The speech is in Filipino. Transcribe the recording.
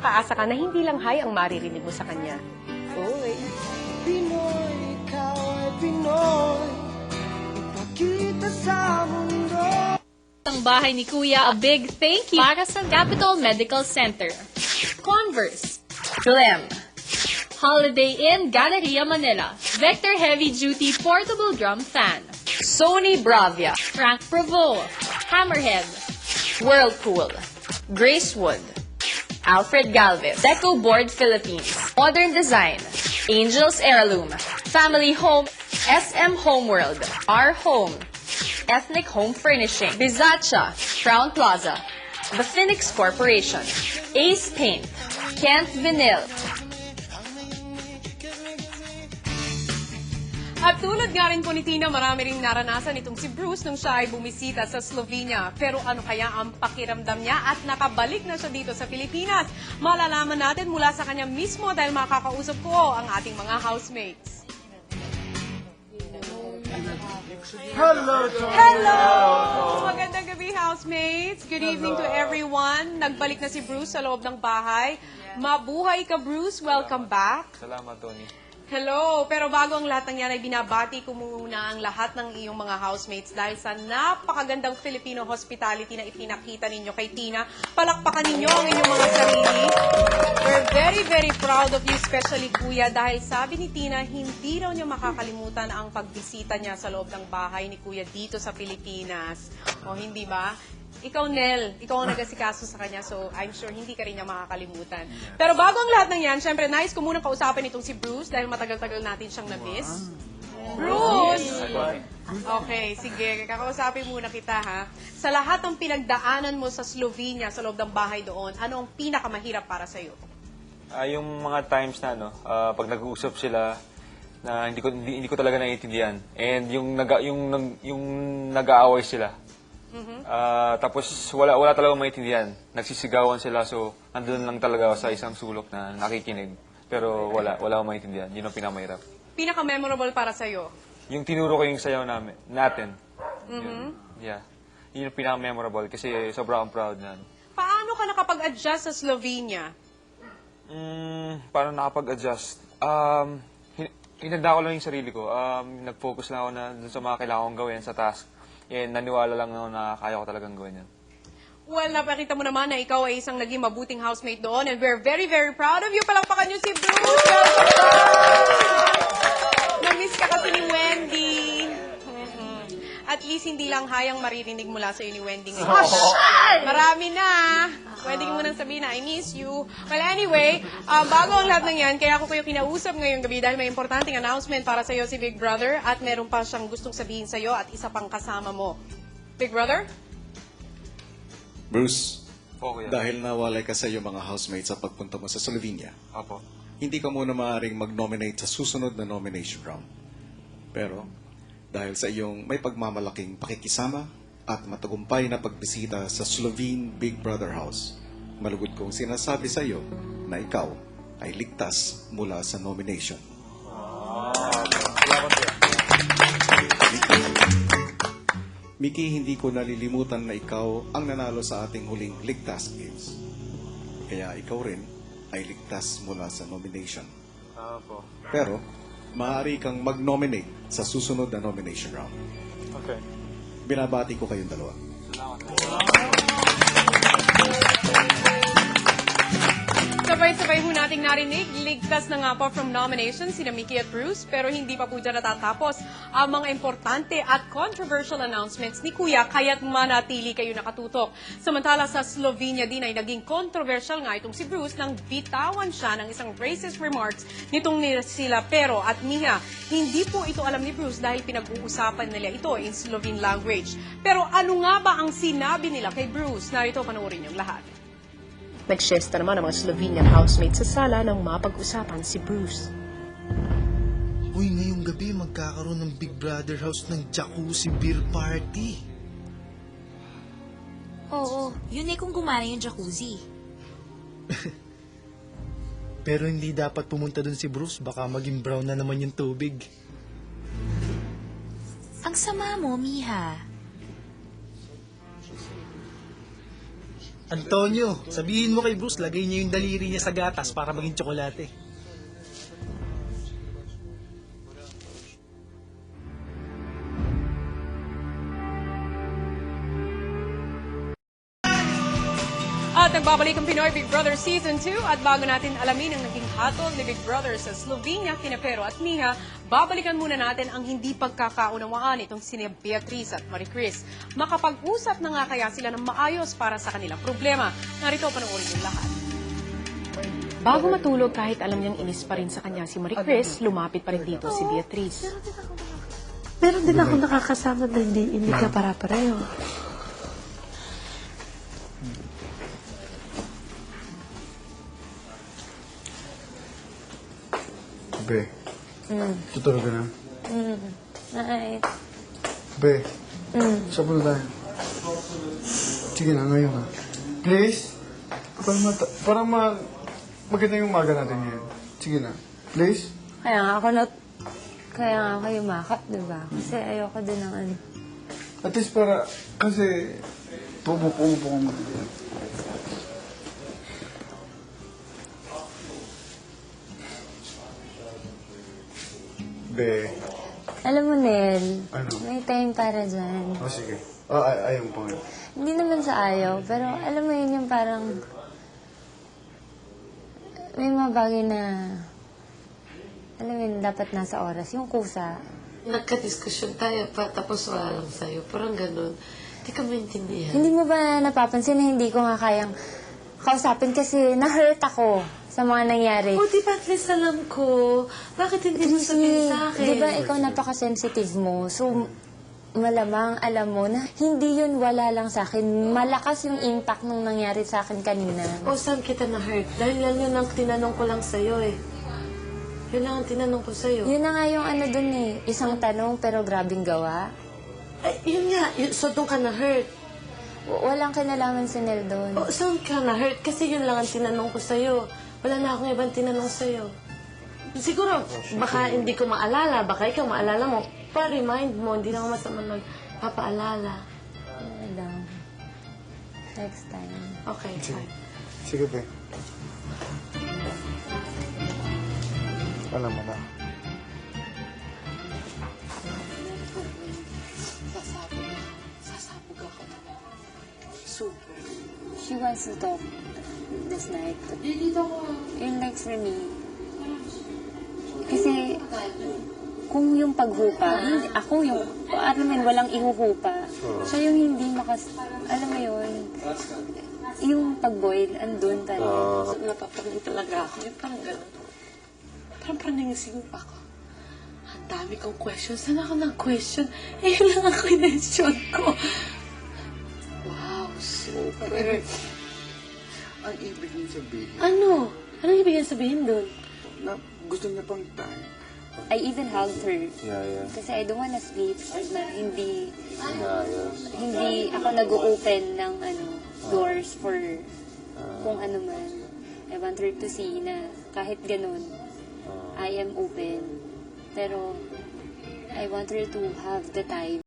nakakaasa ka na hindi lang hi ang maririnig mo sa kanya. Uy. Pinoy, ikaw ay Pinoy, ipakita sa mundo. Ang bahay ni Kuya, a big thank you para sa Capital Medical Center. Converse, Glam, Holiday Inn, Galleria Manila, Vector Heavy Duty Portable Drum Fan, Sony Bravia, Frank Provo, Hammerhead, Whirlpool, Gracewood, Alfred Galvez, Deco Board Philippines, Modern Design, Angels Heirloom, Family Home, SM Homeworld, Our Home, Ethnic Home Furnishing, Bizacha, Crown Plaza, The Phoenix Corporation, Ace Paint, Kent Vinyl. At tulad nga rin po ni Tina, marami rin naranasan itong si Bruce nung siya ay bumisita sa Slovenia. Pero ano kaya ang pakiramdam niya at nakabalik na siya dito sa Pilipinas? Malalaman natin mula sa kanya mismo dahil makakausap ko ang ating mga housemates. Hello, Tony. Hello! Magandang gabi, housemates. Good evening to everyone. Nagbalik na si Bruce sa loob ng bahay. Mabuhay ka, Bruce. Welcome back. Salamat, Tony. Hello! Pero bago ang lahat ng yan ay binabati ko muna ang lahat ng iyong mga housemates dahil sa napakagandang Filipino hospitality na ipinakita ninyo kay Tina. Palakpakan ninyo ang inyong mga sarili. We're very, very proud of you, especially Kuya, dahil sabi ni Tina, hindi raw niya makakalimutan ang pagbisita niya sa loob ng bahay ni Kuya dito sa Pilipinas. O hindi ba? Ikaw, Nel, ikaw ang nagasikaso sa kanya, so I'm sure hindi ka rin niya makakalimutan. Pero bago ang lahat ng yan, syempre, nice ko munang kausapin itong si Bruce dahil matagal-tagal natin siyang na-miss. Bruce! Okay, sige, kakausapin muna kita, ha? Sa lahat ng pinagdaanan mo sa Slovenia, sa loob ng bahay doon, ano ang pinakamahirap para sa'yo? Yung mga times na, pag nag-uusap sila, na hindi ko talaga naiintindihan. And yung nag-aaway sila. Tapos wala talagang maintindihan. Nagsisigawan sila, so andun lang talaga sa isang sulok na nakikinig. Pero wala akong maintindihan. Yun ang pinakamahirap. Pinaka-memorable para sa'yo? Yung tinuro ko yung sayaw natin. Yun. Yeah. Yun yung pinaka-memorable kasi sobrang proud na. Paano ka nakapag-adjust sa Slovenia? Paano nakapag-adjust? Hinanda ko lang yung sarili ko. Nag-focus lang ako na dun sa mga kailangan kong gawin sa task. And naniwala lang ako na kaya ko talagang gawin yan. Well, napakita mo naman na ikaw ay isang naging mabuting housemate doon and we're very, very proud of you. Palakpakan niyo si Bruce! Na-miss ka kasi ni Wendy. At least hindi lang hayang maririnig mula sa iyo ni Wendy ngayon. Marami na. Pwede mo nang sabihin na I miss you. Well, anyway, bago ang lahat ng yan, kaya ako kayo kinausap ngayong gabi dahil may importanteng announcement para sa iyo si Big Brother at meron pa siyang gustong sabihin sa iyo at isa pang kasama mo. Big Brother? Bruce, Okay. dahil nawalay ka sa iyong mga housemates sa pagpunta mo sa Slovenia, Apo. hindi ka muna maaaring mag-nominate sa susunod na nomination round. Pero, dahil sa iyong may pagmamalaking pakikisama at matagumpay na pagbisita sa Slovene Big Brother House, malugod kong sinasabi sa iyo na ikaw ay ligtas mula sa nomination. Mickey, hindi ko nalilimutan na ikaw ang nanalo sa ating huling Ligtas Games. Kaya ikaw rin ay ligtas mula sa nomination. Apo. Pero, maaari kang mag-nominate sa susunod na nomination round. Okay. Binabati ko kayong dalawa. Sabay-sabay ho nating narinig, ligtas na nga po from nominations sina Mickey at Bruce, pero hindi pa po dyan natatapos ang mga importante at controversial announcements ni Kuya, kaya't manatili kayo nakatutok. Samantala sa Slovenia din ay naging controversial nga itong si Bruce nang bitawan siya ng isang racist remarks nitong ni sila Pero at Mia. Hindi po ito alam ni Bruce dahil pinag-uusapan nila ito in Slovene language. Pero ano nga ba ang sinabi nila kay Bruce? Narito, panoorin niyong lahat. Nagsyesta naman ang mga Slovenian housemates sa sala nang mapag-usapan si Bruce. Uy, ngayong gabi magkakaroon ng Big Brother House ng jacuzzi beer party. Oo, yun eh kung gumana yung jacuzzi. Pero hindi dapat pumunta dun si Bruce, baka maging brown na naman yung tubig. Ang sama mo, Miha. Antonio, sabihin mo kay Bruce, lagay niya yung daliri niya sa gatas para maging tsokolate. At nagbabalik ang Pinoy Big Brother Season 2 at bago natin alamin ang naging hatol ni Big Brother sa Slovenia, Tinapero at Miha, babalikan muna natin ang hindi pagkakaunawaan itong sina Beatriz at Maricris. Makapag-usap na nga kaya sila ng maayos para sa kanilang problema. Narito, panoorin yung lahat. Bago matulog, kahit alam niyang inis pa rin sa kanya si Maricris, lumapit pa rin dito si Beatriz. Meron din ako nakakasama na hindi ka para-pareho. Be, tutulog ka na? Night. Be, saan po na tayo? Sige na, ngayon na. Please? Para maganda yung umaga natin ngayon. Sige na. Please? Kaya nga ako yumakap, diba? Kasi ayoko din ng ano. At least para, kasi, pumupo ko muna. Be, Alam mo, Nel, Ano? may time para dyan. sige. Ayaw mo pa. Hindi naman sa ayaw, pero alam mo yun yung parang may mga bagay na alam mo yun, dapat nasa oras. Yung kusa. Nagka-diskusyon tayo pa, tapos wala lang sa'yo. Parang ganun. Hindi ka maintindihan. Hindi mo ba napapansin na hindi ko nga kayang kausapin kasi na-hurt ako sa mga nangyari? O, di ba at least alam ko? Bakit hindi mo sabihin sa akin? Di ba ikaw napaka-sensitive mo? So, malamang alam mo na hindi yun wala lang sa akin. Malakas yung impact nung nangyari sa akin kanina. O, saan kita na-hurt? Dahil yan yun ang tinanong ko lang sa'yo eh. Yun lang ang tinanong ko sa'yo. Yun na nga yung ano dun eh. Isang tanong pero grabing gawa. Ay, yun nga. So, doon ka na-hurt. Walang kinalaman si Nel doon. O, saan ka na-hurt? Kasi yun lang ang tinanong ko sa'yo. Wala na akong ibang tinanong sa'yo. Siguro, baka hindi ko maalala. Baka ikaw maalala mo. Pa-remind mo. Hindi naman masama magpapaalala. Ano lang. Next time. Okay, fine. Sige, Be. Alam mo na. Super. She wants to talk this night. Yun like for me. Kasi, kung yung paghupa, hindi, ako yung, alam mo yun, walang ihuhupa. Siya yung hindi alam mo yun, yung pag-boil, andun talaga. Napapagod talaga ako. Yung parang gano'n. Parang nangising pa ako. Ang dami kong question. Saan ako ng question? Eh, yun lang ang question ko. Wow, super. Ang ibig niya sabihin Ano? Anong ibig sabihin doon? na gusto niya pang time. I even hugged her. Yeah. Kasi I don't wanna sleep na hindi ako nag-open ng doors for kung ano man. I want her to see na kahit ganun, I am open. Pero I want her to have the time